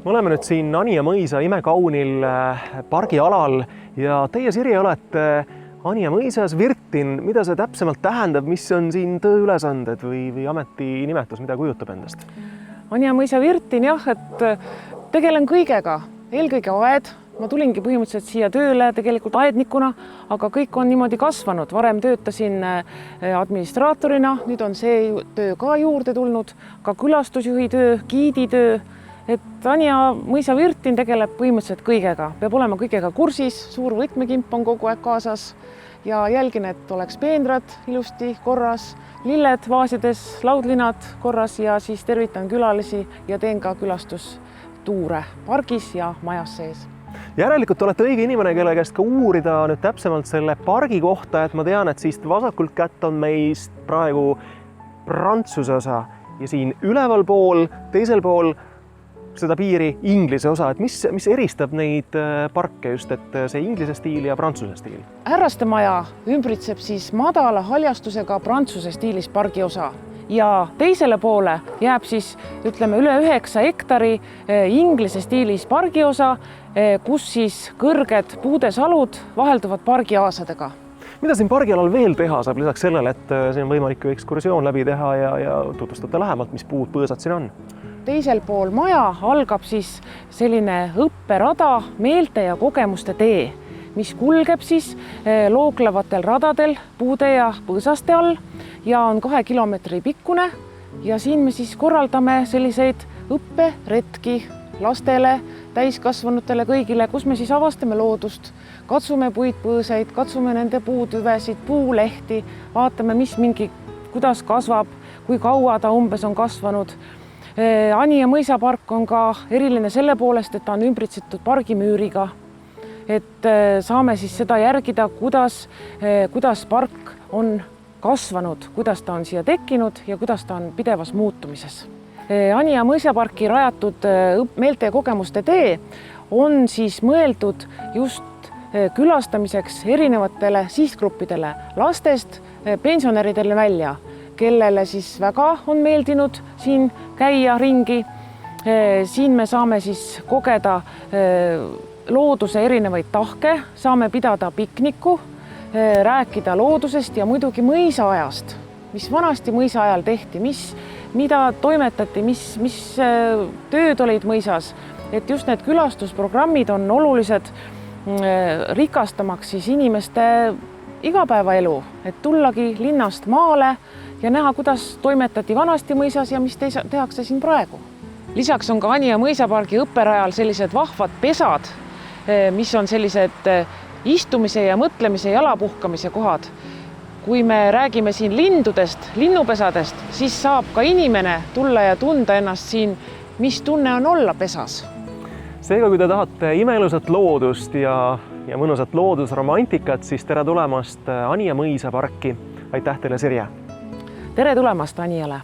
Me oleme nüüd siin Anija mõisa imekaunil pargialal ja teie, Sirje, olete Anija mõisas Virtin. Mida see täpsemalt tähendab, mis on siin tööülesanded või ametinimetus, mida kujutab endast? Anija mõisa Virtin, jah, et tegelen kõigega, eelkõige aed. Ma tulingi põhimõtteliselt siia tööle tegelikult aednikuna, aga kõik on niimoodi kasvanud. Varem töötasin administraatorina, nüüd on see töö ka juurde tulnud, ka külastusjuhi töö, giiditöö. Et Anija mõisa Virtin tegeleb põhimõtteliselt kõigega. Peab olema kõigega kursis, suur võtmekimp on kogu aeg kaasas ja jälgin, et oleks peenrad ilusti korras, lilled vaasides, laudlinad korras ja siis tervitan külalisi ja teen ka külastustuure pargis ja majas sees. Järelikult olete õige inimene, kelle käest ka uurida nüüd täpsemalt selle pargi kohta, et ma tean, et siist vasakult kätt on meist praegu Prantsuse osa ja siin üleval pool, teisel pool seda piiri Inglise osa. Et mis eristab neid parke just, et see Inglise stiil ja Prantsuse stiil? Härrastemaja ümbritseb siis madala haljastusega Prantsuse stiilis pargi osa. Ja teisele poole jääb siis, ütleme, üle 9 hektari Inglise stiilis pargiosa, kus siis kõrged puudesalud vahelduvad pargiaasadega. Mida siin pargialal veel teha saab lisaks sellele, et siin on võimalik ekskursioon läbi teha ja tutvustada lähemalt, mis puud, põõsad siin on? Teisel pool maja algab siis selline õpperada, meelte ja kogemuste tee, mis kulgeb siis looglevatel radadel puude ja põõsaste all ja on 2 kilomeetri pikkune ja siin me siis korraldame selliseid õpperetki lastele, täiskasvanutele, kõigile, kus me siis avastame loodust, katsume puidpõõsaid, katsume nende puutüvesid, puulehti, vaatame, kuidas kasvab, kui kaua ta umbes on kasvanud. Anija mõisapark on ka eriline selle poolest, et ta on ümbritsetud pargimüüriga, et saame siis seda järgida, kuidas park on kasvanud, kuidas ta on siia tekkinud ja kuidas ta on pidevas muutumises. Anija mõisaparki rajatud meelte ja kogemuste tee on siis mõeldud just külastamiseks erinevatele sihtgruppidele, lastest pensionäridele välja, kellele siis väga on meeldinud siin käia ringi. Siin me saame siis kogeda looduse erinevaid tahke, saame pidada pikniku, rääkida loodusest ja muidugi mõisaajast, mis vanasti mõisaajal tehti, mida toimetati, mis tööd olid mõisas. Et just need külastusprogrammid on olulised rikastamaks siis inimeste igapäevaelu, et tullagi linnast maale ja näha, kuidas toimetati vanasti mõisas ja mis tehakse siin praegu. Lisaks on ka Anija mõisapargi õpperajal sellised vahvad pesad, mis on sellised istumise ja mõtlemise jalapuhkamise kohad. Kui me räägime siin lindudest, linnupesadest, siis saab ka inimene tulla ja tunda ennast siin, mis tunne on olla pesas. Seega, kui te tahate imelusat loodust ja mõnusat loodusromantikat, siis tere tulemast Anija mõisaparki. Aitäh teile, Sirje! Tere tulemast Anijale!